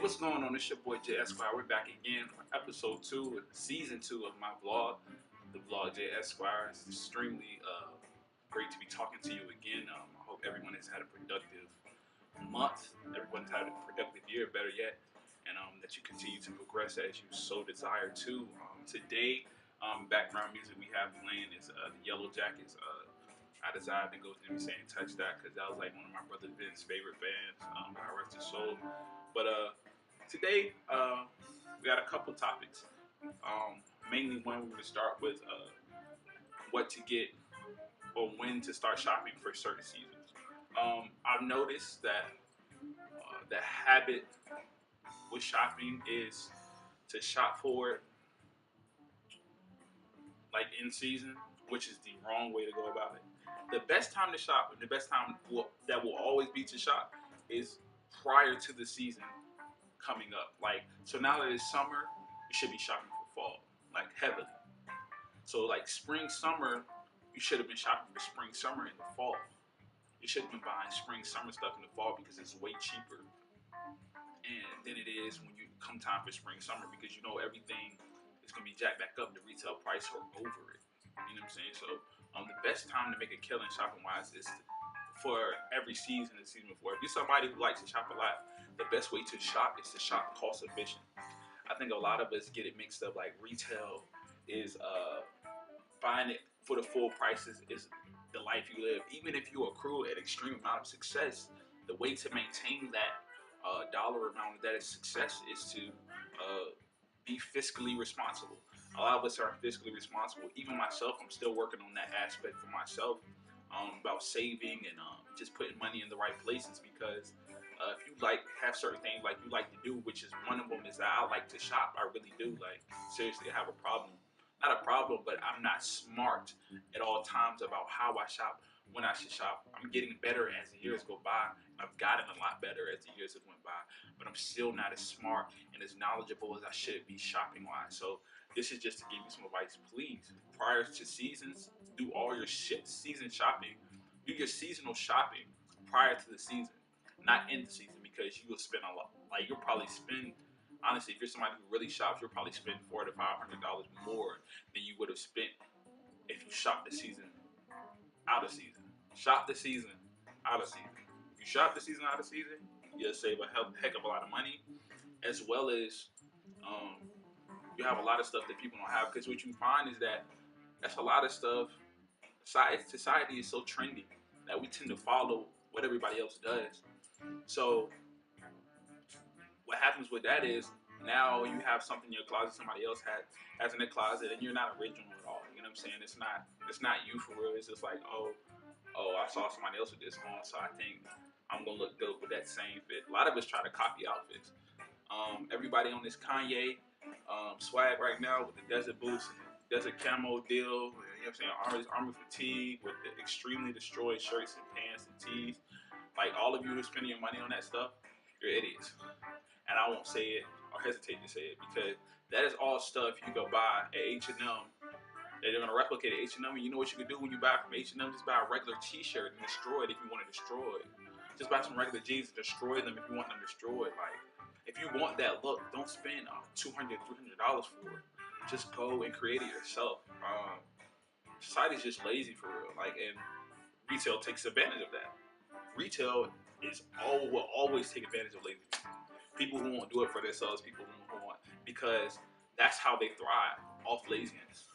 What's going on? It's your boy J.Esquire. We're back again for episode 2, season 2 of my vlog, the vlog J.Esquire. It's extremely great to be talking to you again. I hope everyone has had a productive month, everyone's had a productive year, better yet, and that you continue to progress as you so desire to. Today, background music we have playing is the Yellow Jackets. I decided to go through and say and touch that because that was like one of my brother Vince's favorite bands. I rest his soul. But today we got a couple topics. Mainly one we're gonna start with what to get or when to start shopping for certain seasons. I've noticed that the habit with shopping is to shop for it like in season, which is the wrong way to go about it. The best time to shop, and the best time that will always be to shop, is prior to the season coming up. Like, so now that it's summer, you should be shopping for fall, like heavily. So like spring, summer, you should have been shopping for spring, summer in the fall. You should have been buying spring, summer stuff in the fall because it's way cheaper and than it is when you come time for spring, summer, because you know everything is gonna be jacked back up, the retail price or over it. You know what I'm saying? So the best time to make a killing shopping wise is for every season and season before. If you're somebody who likes to shop a lot, the best way to shop is to shop cost efficient. I think a lot of us get it mixed up. Like retail is buying it for the full prices is the life you live. Even if you accrue an extreme amount of success, the way to maintain that dollar amount that is success is to be fiscally responsible. A lot of us are fiscally responsible. Even myself, I'm still working on that aspect for myself about saving and just putting money in the right places because if you have certain things like you like to do, which is one of them is that I like to shop. I really do. Like seriously, I have a problem. Not a problem, but I'm not smart at all times about how I shop, when I should shop. I'm getting better as the years go by. I've gotten a lot better as the years have went by, but I'm still not as smart and as knowledgeable as I should be shopping wise. So this is just to give you some advice. Please, prior to seasons, do all your season shopping. Do your seasonal shopping prior to the season, not in the season, because you will spend a lot. Like you'll probably spend, honestly, if you're somebody who really shops, you'll probably spend $400 to $500 more than you would have spent if you shopped the season out of season. Shop the season out of season. If you shop the season out of season, you'll save a heck of a lot of money, as well as you have a lot of stuff that people don't have. Because what you find is that that's a lot of stuff. Society is so trendy that we tend to follow what everybody else does. So what happens with that is now you have something in your closet somebody else has in their closet, and you're not original at all. You know what I'm saying? It's not you for real. It's just like, oh, I saw somebody else with this on, so I think I'm gonna look dope with that same fit. A lot of us try to copy outfits. Everybody on this Kanye swag right now with the desert boots and the desert camo deal. You know what I'm saying? Army fatigue with the extremely destroyed shirts and pants and tees. Like all of you who are spending your money on that stuff, you're idiots. And I won't say it or hesitate to say it because that is all stuff you go buy at H&M. They're gonna replicate at H&M, and you know what you can do when you buy from H&M? Just buy a regular T-shirt and destroy it if you want to destroy it. Just buy some regular jeans and destroy them if you want them destroyed. Like, if you want that look, don't spend $200, $300 for it. Just go and create it yourself. Society's just lazy for real. Like, and retail takes advantage of that. Retail will always take advantage of lazy people who won't do it for themselves. People who won't, because that's how they thrive, off laziness.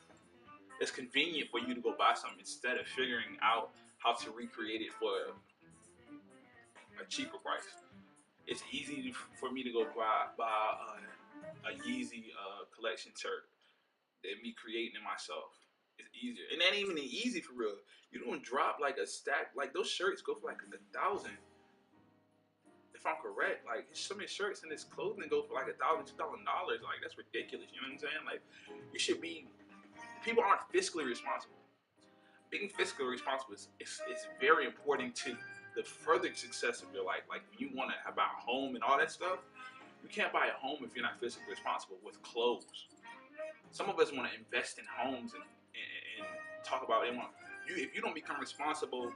It's convenient for you to go buy something instead of figuring out how to recreate it for a cheaper price. It's easy for me to go buy a Yeezy collection shirt than me creating it myself. It's easier, and that ain't even easy for real. You don't drop like a stack. Like those shirts go for like $1,000. If I'm correct, like so many shirts and this clothing go for like $1,000, $2,000. Like that's ridiculous. You know what I'm saying? Like you should be. People aren't fiscally responsible. Being fiscally responsible is very important to the further success of your life. Like when you want to buy a home and all that stuff, you can't buy a home if you're not fiscally responsible with clothes. Some of us want to invest in homes and talk about they want you. If you don't become responsible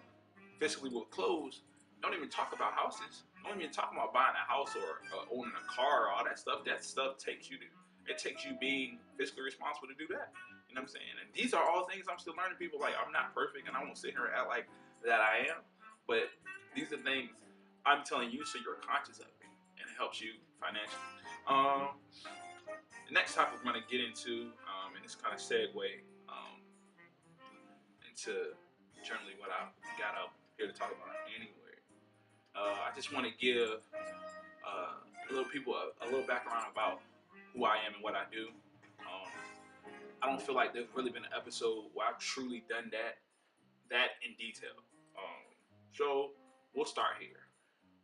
fiscally with clothes, Don't even talk about houses. Don't even talk about buying a house or owning a car or all that stuff. That stuff takes you to, it takes you being fiscally responsible to do that. You know what I'm saying? And these are all things I'm still learning. People like, I'm not perfect and I won't sit here and act like that I am. But these are things I'm telling you so you're conscious of it and it helps you financially. The next topic we're going to get into, and it's kind of segue into generally what I got up here to talk about anyway. I just want to give a little people a little background about who I am and what I do. Um, I don't feel like there's really been an episode where I've truly done that in detail. So we'll start here.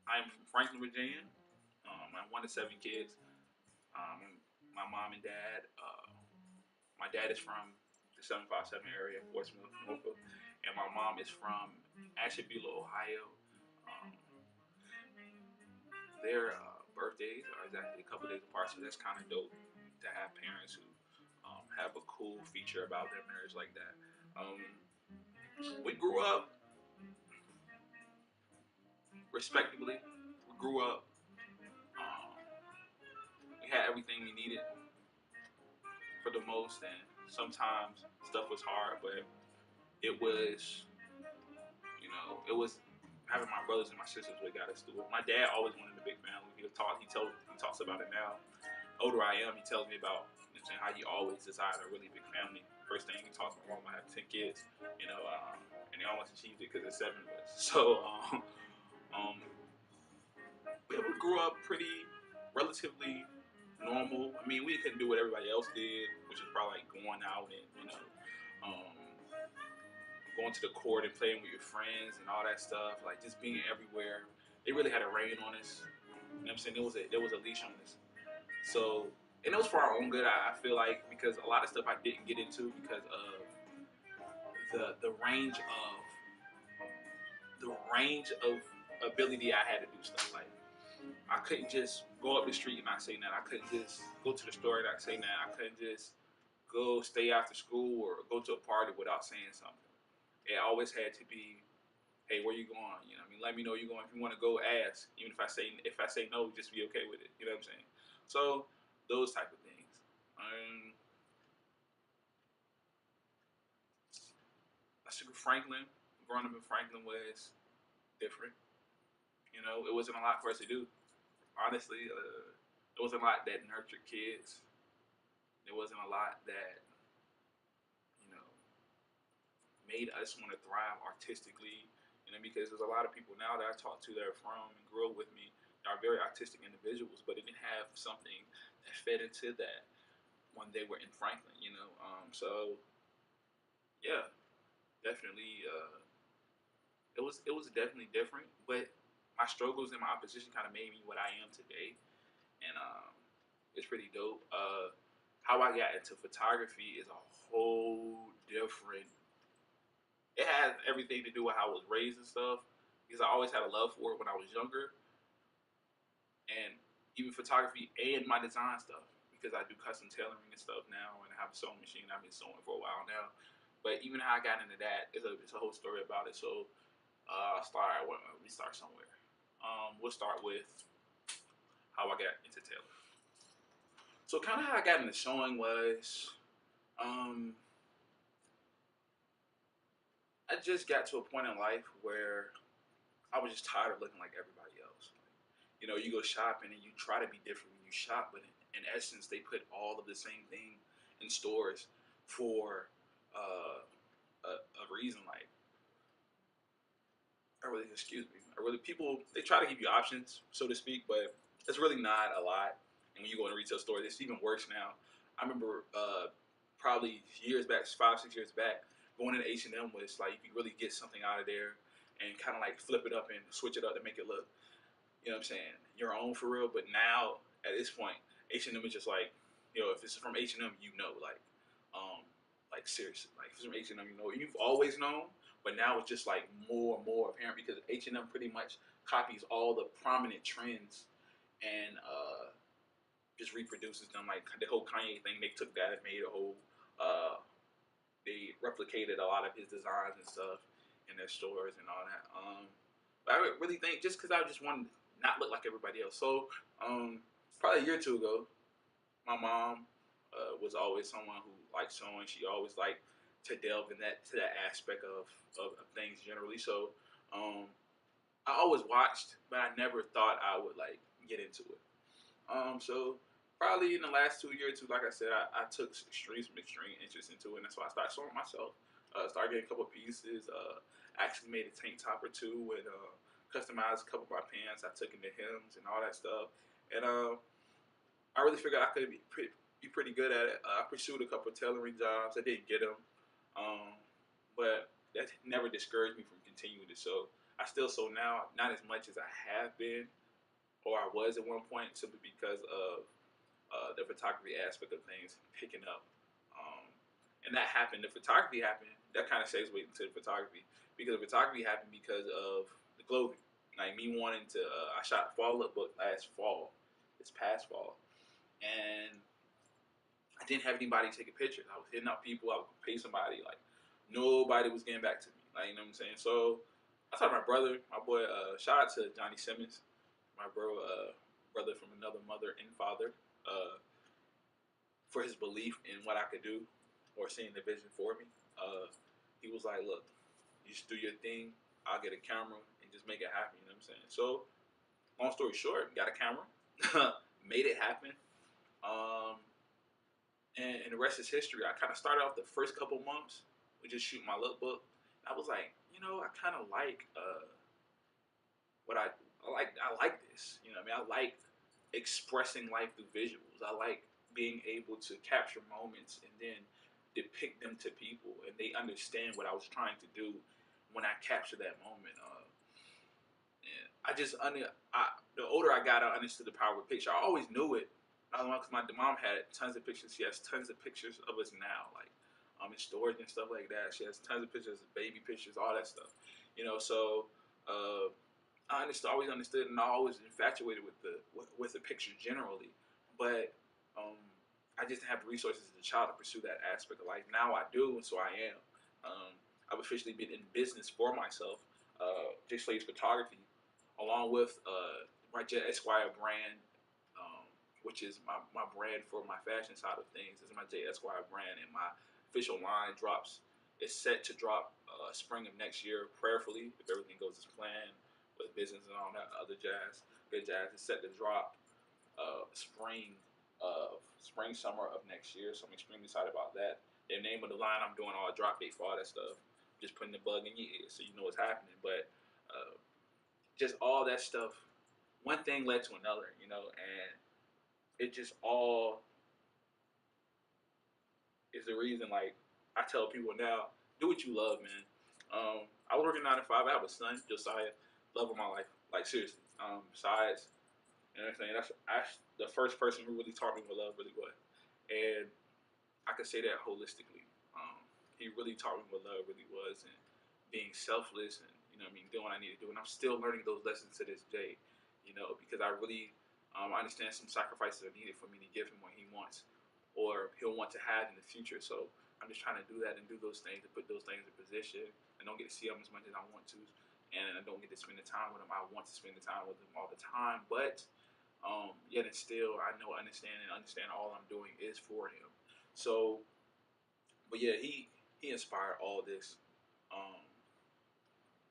I'm from Franklin, Virginia. I'm one of 7 kids. My mom and dad. My dad is from the 757 area, Portsmouth, Norfolk, and my mom is from Ashtabula, Ohio. Um, their birthdays are exactly a couple days apart, so that's kind of dope to have parents who have a cool feature about their marriage like that. We grew up respectably. We grew up. Um, we had everything we needed for the most, and sometimes stuff was hard, but it was, it was having my brothers and my sisters what got us through it. My dad always wanted a big family. He talks about it now. The older I am, he tells me about how he always desired a really big family. First thing he talks about, I have 10 kids, and he almost achieved it because there's 7 of us. So we grew up pretty relatively normal. I mean, we couldn't do what everybody else did, which is probably like going out and um, going to the court and playing with your friends and all that stuff, like just being everywhere. They really had a rein on us. You know what I'm saying? There was a leash on us. So, and it was for our own good. I feel like because a lot of stuff I didn't get into because of the range of ability I had to do stuff. Like I couldn't just go up the street and not say that. I couldn't just go to the store and not say that. I couldn't just go stay after school or go to a party without saying something. It always had to be, hey, where you going? You know what I mean? Let me know you're going. If you want to go, ask. Even if I say no, just be okay with it. You know what I'm saying? So those type of things. I think Franklin, growing up in Franklin was different. It wasn't a lot for us to do. Honestly, it wasn't a lot that nurtured kids. There wasn't a lot that you know made us want to thrive artistically. Because there's a lot of people now that I talk to that are from and grew up with me that are very artistic individuals, but they didn't have something that fed into that when they were in Franklin. So yeah, definitely, it was definitely different. But my struggles and my opposition kind of made me what I am today, and it's pretty dope. How I got into photography is a whole different. It has everything to do with how I was raised and stuff. Because I always had a love for it when I was younger, and even photography and my design stuff. Because I do custom tailoring and stuff now, and I have a sewing machine. I've been sewing for a while now. But even how I got into that, it's a whole story about it. So we start somewhere. We'll start with how I got into tailoring. So kind of how I got into sewing was, I just got to a point in life where I was just tired of looking like everybody else. You go shopping and you try to be different when you shop, but in essence, they put all of the same thing in stores for a reason. Like, people, they try to give you options, so to speak, but it's really not a lot. And when you go in a retail store, it's even worse now. I remember probably years back, 5-6 years back, going into H&M was like you could really get something out of there and kind of like flip it up and switch it up to make it look, you know what I'm saying, your own for real. But now at this point, H&M is just like, if it's from H&M, like seriously, like if it's from H&M, you've always known, but now it's just like more and more apparent because H&M pretty much copies all the prominent trends and just reproduces them. Like the whole Kanye thing, they took that and made a whole. They replicated a lot of his designs and stuff in their stores and all that. But I really think just because I just wanted to not look like everybody else. So probably a year or two ago, my mom was always someone who liked sewing. She always liked to delve in that aspect of things generally. So um, I always watched, but I never thought I would like get into it. So probably in the last 2 years, too, like I said, I took some extreme interest into it, and that's why I started sewing myself. Started getting a couple pieces. Actually made a tank top or two, and customized a couple of my pants. I took into hems and all that stuff, and I really figured I could be pretty good at it. I pursued a couple of tailoring jobs. I didn't get them, um, but that never discouraged me from continuing to sew. I still sew now, not as much as I have been or I was at one point, simply because of the photography aspect of things picking up. Um, and that happened. The photography happened. That kind of segues into the photography because the photography happened because of the clothing. Like me wanting to, I shot a fall lookbook last fall, this past fall, and I didn't have anybody taking pictures. I was hitting up people. I would pay somebody. Like nobody was getting back to me. Like you know what I'm saying. So I told my brother, my boy. Shout out to Johnny Simmons, my brother from another mother and father, for his belief in what I could do or seeing the vision for me. He was like, "Look, you just do your thing. I'll get a camera and just make it happen." You know what I'm saying. So long story short, got a camera, made it happen. Um, and the rest is history. I kind of started off the first couple months with just shooting my lookbook. I was like, I kind of like what I like this. You know, what I mean, I like expressing life through visuals. I like being able to capture moments and then depict them to people, and they understand what I was trying to do when I capture that moment. And I just the older I got, I understood the power of picture. I always knew it. Not long because my mom had tons of pictures. She has tons of pictures of us now, like in storage and stuff like that. She has tons of pictures, baby pictures, all that stuff. So I always understood, and I always infatuated with the picture generally. But um, I just didn't have the resources as a child to pursue that aspect of life. Now I do, and so I am. I've officially been in business for myself, J.Slave's photography, along with my J.Esquire brand, um, which is my brand for my fashion side of things. This is my J.Esquire brand, and my official line drops. It's set to drop spring of next year, prayerfully, if everything goes as planned with business and all that other jazz, good jazz. It's set to drop spring summer of next year. So I'm extremely excited about that. The name of the line, I'm doing all drop date for all that stuff. Just putting the bug in your ear so you know what's happening. But just all that stuff, one thing led to another, and it just all is the reason. Like I tell people now, do what you love, man. I was working 9 to 5. I have a son, Josiah, love of my life. Like seriously. Besides and everything, that's the first person who really taught me what love really was, and I could say that holistically. He really taught me what love really was, and being selfless, and doing what I need to do. And I'm still learning those lessons to this day, because I really understand some sacrifices are needed for me to give him what he wants, or he'll want to have in the future. So I'm just trying to do that and do those things to put those things in position. I don't get to see him as much as I want to, and I don't get to spend the time with him. I want to spend the time with him all the time, but yet and still, I know, understand all I'm doing is for him. So, but yeah, he inspired all this, um,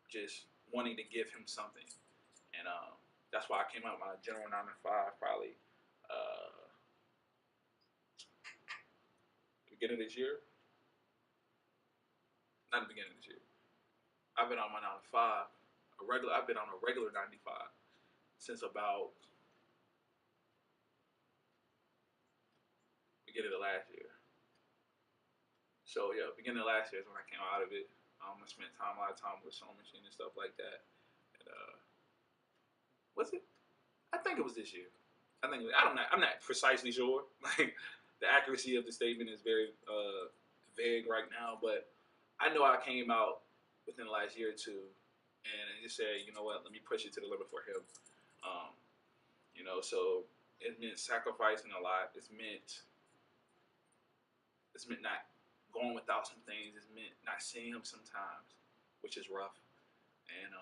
just wanting to give him something, and that's why I came out with my general 9 to 5 probably beginning of this year. Not the beginning of this year. I've been on my 9 to 5, a regular. I've been on a regular 95 since about beginning of last year. So yeah, beginning of last year is when I came out of it. I spent a lot of time with sewing machine and stuff like that. And was it? I think it was this year. I'm not precisely sure. Like the accuracy of the statement is very vague right now, but I know I came out within the last year or two, and I just said, you know what, let me push it to the limit for him. Um, so it meant sacrificing a lot. It's meant not going without some things. It's meant not seeing him sometimes, which is rough. And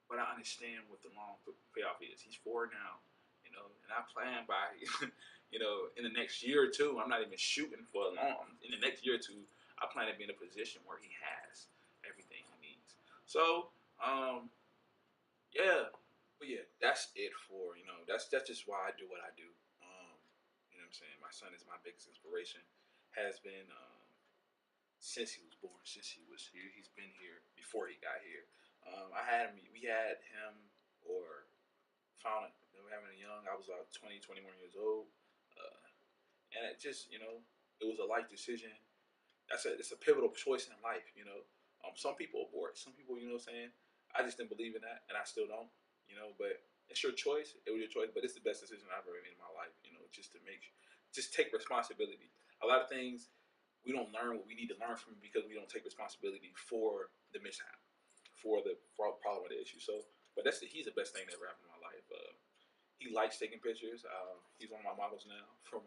but I understand what the long payoff is. He's 4 now, and I plan by, in the next year or two. I'm not even shooting for long. In the next year or two, I plan to be in a position where he has everything he needs. So, yeah, but yeah, that's it for that's just why I do what I do. You know what I'm saying? My son is my biggest inspiration. Has been since he was born, since he was here. He's been here before he got here. We had him, or found it. We were having him young. I was about 20, 21 years old, uh, and it just, it was a life decision. It's a pivotal choice in life. Some people abort. Some people, what I'm saying. I just didn't believe in that, and I still don't. But it's your choice. It was your choice, but it's the best decision I've ever made in my life. Just take responsibility. A lot of things we don't learn what we need to learn from because we don't take responsibility for the mishap, for the problem or the issue. So, but he's the best thing that ever happened in my life. He likes taking pictures. He's one of my models now for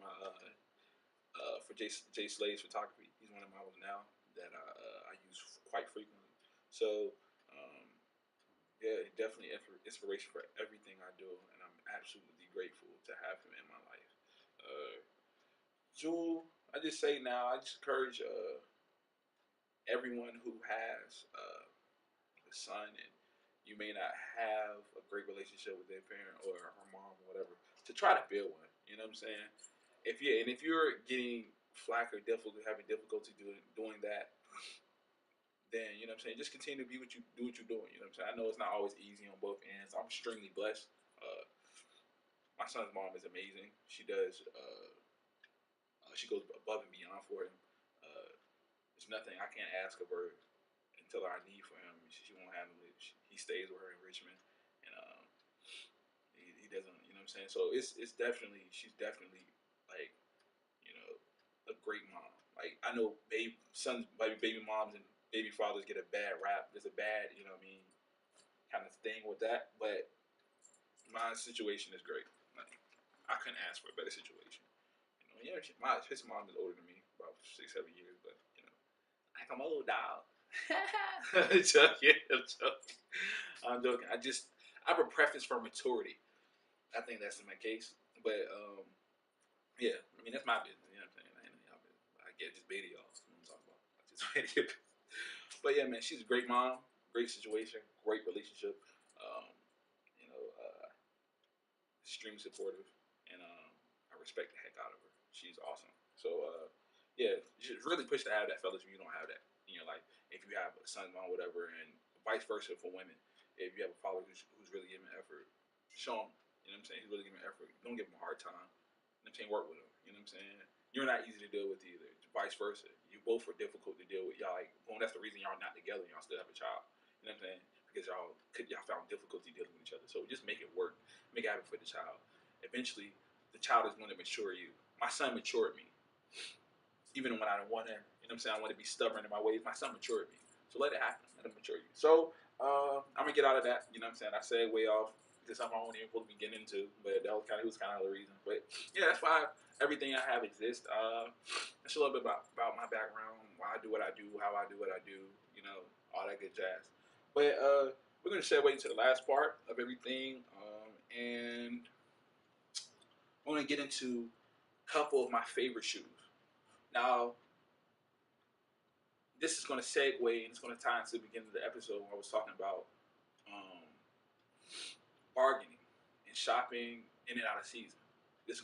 J Slade's photography. He's one of my models now that I use quite frequently. So, um, yeah, definitely inspiration for everything I do, and I'm absolutely grateful to have him in my life. Uh, Jewel, I just say now, I just encourage everyone who has a son, and you may not have a great relationship with their parent or her mom or whatever, to try to build one. You know what I'm saying? If you're getting flack or having difficulty doing that, then you know what I'm saying. Just continue to be what you do what you're doing. You know what I'm saying. I know it's not always easy on both ends. I'm extremely blessed. My son's mom is amazing. She goes above and beyond for him. There's nothing I can't ask of her and tell her I need for him. She won't handle it. He stays with her in Richmond, and he doesn't. You know what I'm saying. So it's definitely she's definitely like you know a great mom. Like I know baby moms and baby fathers get a bad rap. There's a bad kind of thing with that, but my situation is great. Like I couldn't ask for a better situation. His mom is older than me, about 6, 7 years, but like I'm old dog. I'm joking. I'm joking. I'm joking. I have a preference for maturity. I think that's in my case, but yeah. I mean that's my business. You know what I'm saying? I ain't y'all business. I get just beta y'all. That's what I'm talking about. I just beta. But yeah, man, she's a great mom. Great situation. Great relationship. Um, you know, uh, Extremely supportive, and I respect the heck out of her. She's awesome. So yeah, you should really push to have that, fellas. If you don't have that in your life, if you have a son, mom, whatever, and vice versa for women. If you have a father who's really giving effort, show him. You know what I'm saying? He's really giving effort. Don't give him a hard time. You know what I'm saying? Work with him. You know what I'm saying? You're not easy to deal with either. Vice versa. You both are difficult to deal with. Y'all that's the reason y'all not together. Y'all still have a child. You know what I'm saying? Because y'all found difficulty dealing with each other. So just make it work. Make it happen for the child. Eventually, the child is going to mature you. My son matured me, even when I didn't want him. You know what I'm saying? I want to be stubborn in my ways. My son matured me. So let it happen. Let him mature you. So I'm gonna get out of that. You know what I'm saying? I said way off because I'm not even supposed to be getting into, but that was kind of the reason. But yeah, that's why everything I have exists. That's a little bit about my background, why I do what I do, how I do what I do. All that good jazz. But we're gonna segue into the last part of everything, and I'm gonna get into a couple of my favorite shoes. Now, this is going to segue and it's going to tie into the beginning of the episode where I was talking about um, bargaining and shopping in and out of season. This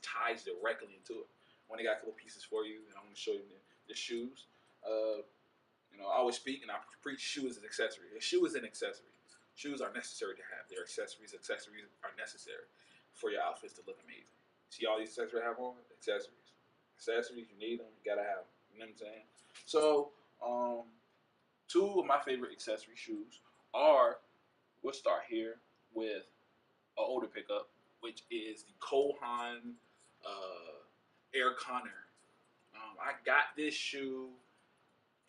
ties directly into it. I only got a couple pieces for you, and I'm going to show you the shoes. I always speak and I preach shoes as an accessory. A shoe is an accessory. Shoes are necessary to have. They're accessories. Accessories are necessary for your outfits to look amazing. See all these accessories I have on? Accessories. Accessories, you need them. You gotta have them. You know what I'm saying? So, two of my favorite accessory shoes are. We'll start here with an older pickup, which is the Cole Haan Air Connor. I got this shoe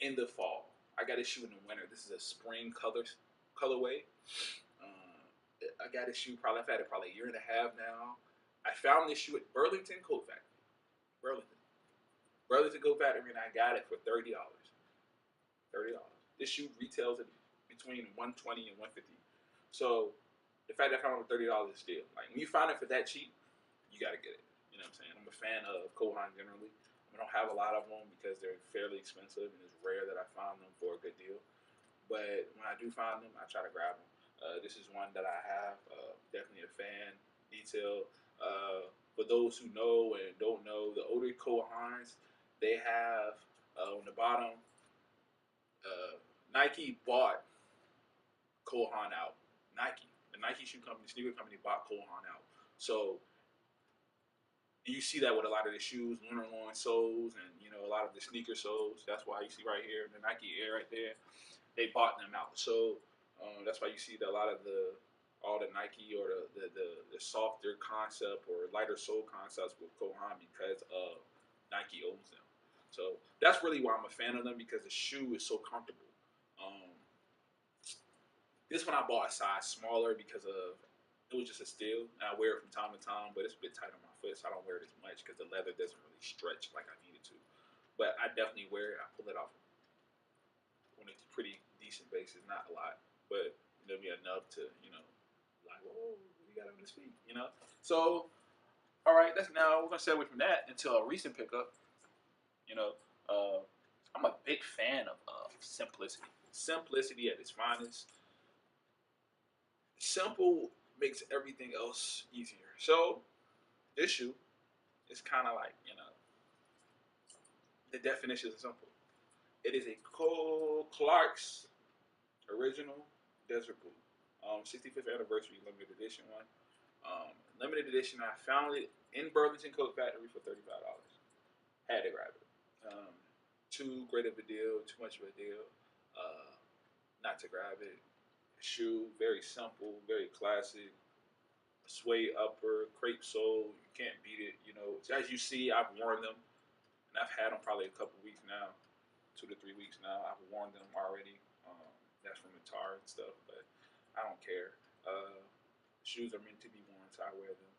in the fall. I got this shoe in the winter. This is a spring colorway. I got this shoe I've had it probably a year and a half now. I found this shoe at Burlington Coat Factory. Burlington Coat Factory, and I got it for $30. $30. This shoe retails at between $120 and $150. So the fact that I found them for $30 is still like when you find it for that cheap, you gotta get it. You know what I'm saying? I'm a fan of Kohan generally. I don't have a lot of them because they're fairly expensive and it's rare that I find them for a good deal. But when I do find them, I try to grab them. This is one that I have. Definitely a fan. Detail. For those who know and don't know, the older Kohans, they have on the bottom, Nike bought Kohan out. Nike, the Nike shoe company, sneaker company, bought Kohan out. So you see that with a lot of the shoes, lunar lawn soles, and a lot of the sneaker soles. That's why you see right here the Nike Air right there. They bought them out. So that's why you see that a lot of all the Nike or the softer concept or lighter sole concepts with Kohan because of Nike owns them. So that's really why I'm a fan of them because the shoe is so comfortable. Um, this one I bought a size smaller because of it was just a steal. And I wear it from time to time, but it's a bit tight on my foot, so I don't wear it as much because the leather doesn't really stretch like I need it to. But I definitely wear it. I pull it off on a pretty decent basis, not a lot, but it'll be enough to like, whoa, we got on his feet, So, all right, that's now we're gonna stay away from that until a recent pickup. You know, I'm a big fan of simplicity. Simplicity at its finest. Simple makes everything else easier. So this shoe is kind of like the definition is simple. It is a Cole Clark's original Desert Blue, 65th anniversary limited edition one. Limited edition. I found it in Burlington Coat Factory for $35. Had to grab it. Too great of a deal. Too much of a deal. Not to grab it. Shoe very simple, very classic. Suede upper, crepe sole. You can't beat it. As you see, I've worn them, and I've had them probably a couple weeks now, 2 to 3 weeks now. I've worn them already. That's from the tar and stuff, but I don't care. Shoes are meant to be worn, so I wear them.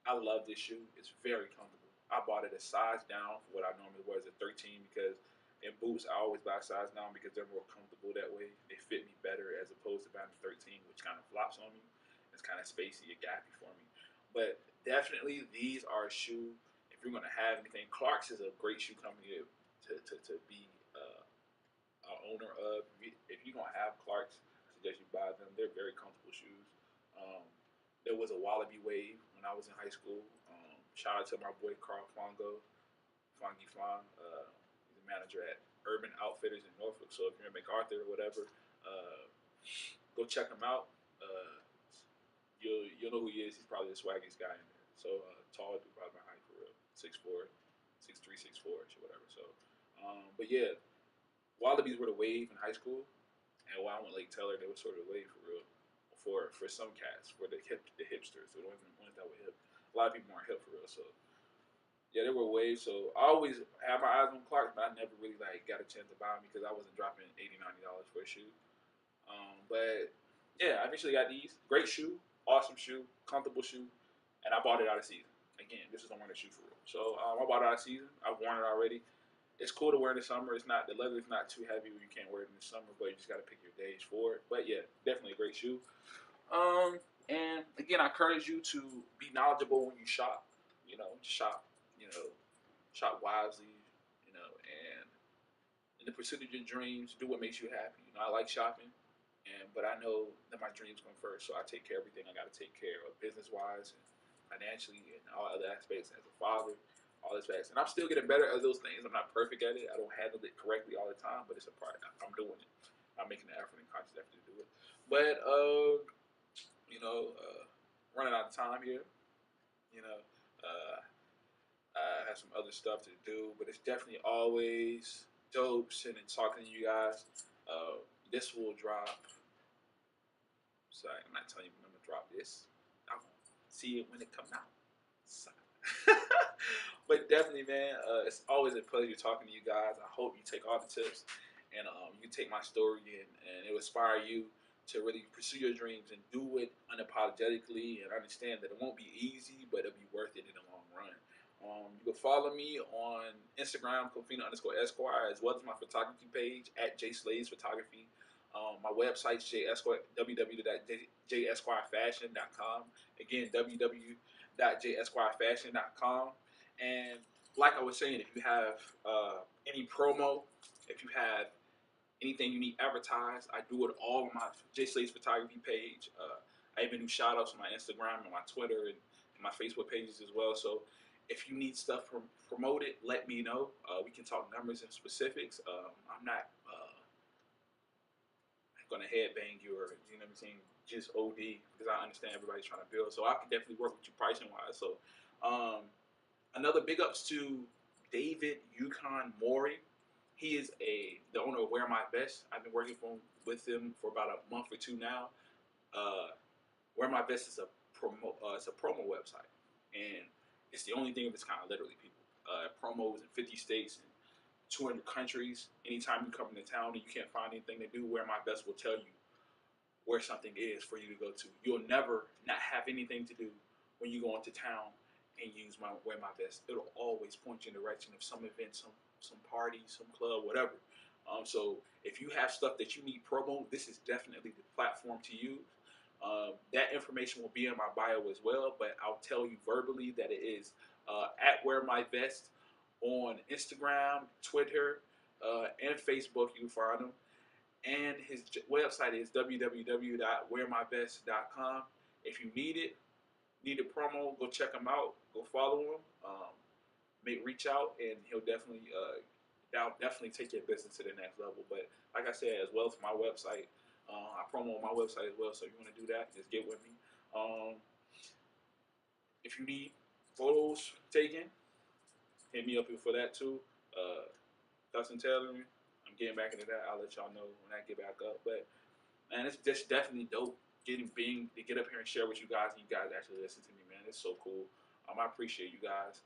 I love this shoe. It's very comfortable. I bought it a size down for what I normally wear as a 13 because in boots I always buy a size down because they're more comfortable that way. They fit me better as opposed to buying a 13, which kind of flops on me. It's kind of spacey and gappy for me. But definitely these are a shoe. If you're gonna have anything, Clark's is a great shoe company to be an owner of. If you're gonna have Clark's, I suggest you buy them. They're very comfortable shoes. Um, there was a Wallaby wave when I was in high school. Shout out to my boy Carl Fongo, Fongy Fong. He's a manager at Urban Outfitters in Norfolk. So if you're in MacArthur or whatever, uh, go check him out. Uh, you'll know who he is. He's probably the swaggiest guy in there. So tall dude, probably my height for real, 6'4", 6'3", 6'4", whatever. So, but yeah, Wallabies were the wave in high school, and while I went Lake Taylor, they were sort of the wave for real. For some cats, for the hipsters, the ones that were hip. A lot of people weren't hip for real, so yeah, they were waves. So I always had my eyes on Clark's, but I never really like got a chance to buy them because I wasn't dropping $80, $90 for a shoe. But yeah, I eventually got these. Great shoe, awesome shoe, comfortable shoe, and I bought it out of season. Again, this is I'm wearing a shoe for real. So I bought it out of season. I've worn it already. It's cool to wear in the summer. It's not the leather is not too heavy where you can't wear it in the summer, but you just got to pick your days for it. But yeah, definitely a great shoe. And again, I encourage you to be knowledgeable when you shop. Shop. Shop wisely. And in the pursuit of your dreams, do what makes you happy. I like shopping, but I know that my dreams come first, so I take care of everything I got to take care of, business wise and financially, and all other aspects as a father. All aspects, and I'm still getting better at those things. I'm not perfect at it. I don't handle it correctly all the time, but it's a part. I'm doing it. I'm making the effort and conscious effort to do it. But you know, running out of time here. You know, I have some other stuff to do, but it's definitely always dope sitting and talking to you guys. This will drop. Sorry, I'm not telling you when I'm gonna drop this. I'm gonna see it when it comes out. But definitely, man, it's always a pleasure talking to you guys. I hope you take all the tips and you take my story and it will inspire you to really pursue your dreams and do it unapologetically and understand that it won't be easy, but it'll be worth it in the long run. You can follow me on Instagram, Kofina_Esquire, as well as my photography page at J Slaves Photography. My website's J.Esquire, www.JEsquirefashion.com. Again, www.JEsquirefashion.com. And like I was saying, if you have any promo, if you have anything you need advertised, I do it all on my J Slate's photography page. I even do shout outs on my Instagram and my Twitter and my Facebook pages as well. So if you need stuff promoted, let me know. We can talk numbers and specifics. I'm not gonna headbang you or what I'm saying, just OD, because I understand everybody's trying to build. So I can definitely work with you pricing wise. So another big ups to David Yukon Mori. He is the owner of Wear My Vest. I've been working with him for about a month or two now. Wear My Vest is it's a promo website, and it's the only thing of its kind. Literally, people promos in 50 states and 200 countries. Anytime you come into town and you can't find anything to do, Wear My Vest will tell you where something is for you to go to. You'll never not have anything to do when you go into town and use Wear My Vest. It'll always point you in the direction of some event, some party, some club, whatever. So if you have stuff that you need promo, this is definitely the platform to use. That information will be in my bio as well, but I'll tell you verbally that it is at Wear My Vest on Instagram, Twitter, and Facebook. You can find him. And his website is www.wearmyvest.com. If you need a promo, go check him out. Go follow him. Reach out, and he'll definitely take your business to the next level. But like I said, as well as my website, I promo on my website as well. So if you want to do that, just get with me. If you need photos taken, hit me up for that too. Custom tailoring, I'm getting back into that. I'll let y'all know when I get back up. But man, it's just definitely dope to get up here and share with you guys, and you guys actually listen to me, man. It's so cool. I appreciate you guys'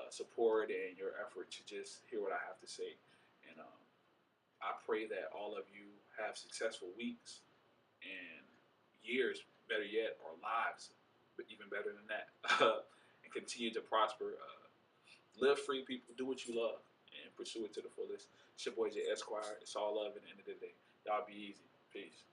support and your effort to just hear what I have to say. And I pray that all of you have successful weeks and years, better yet, or lives, but even better than that, and continue to prosper. Live free, people. Do what you love and pursue it to the fullest. It's your boy J.Esquire. It's all love at the end of the day. Y'all be easy. Peace.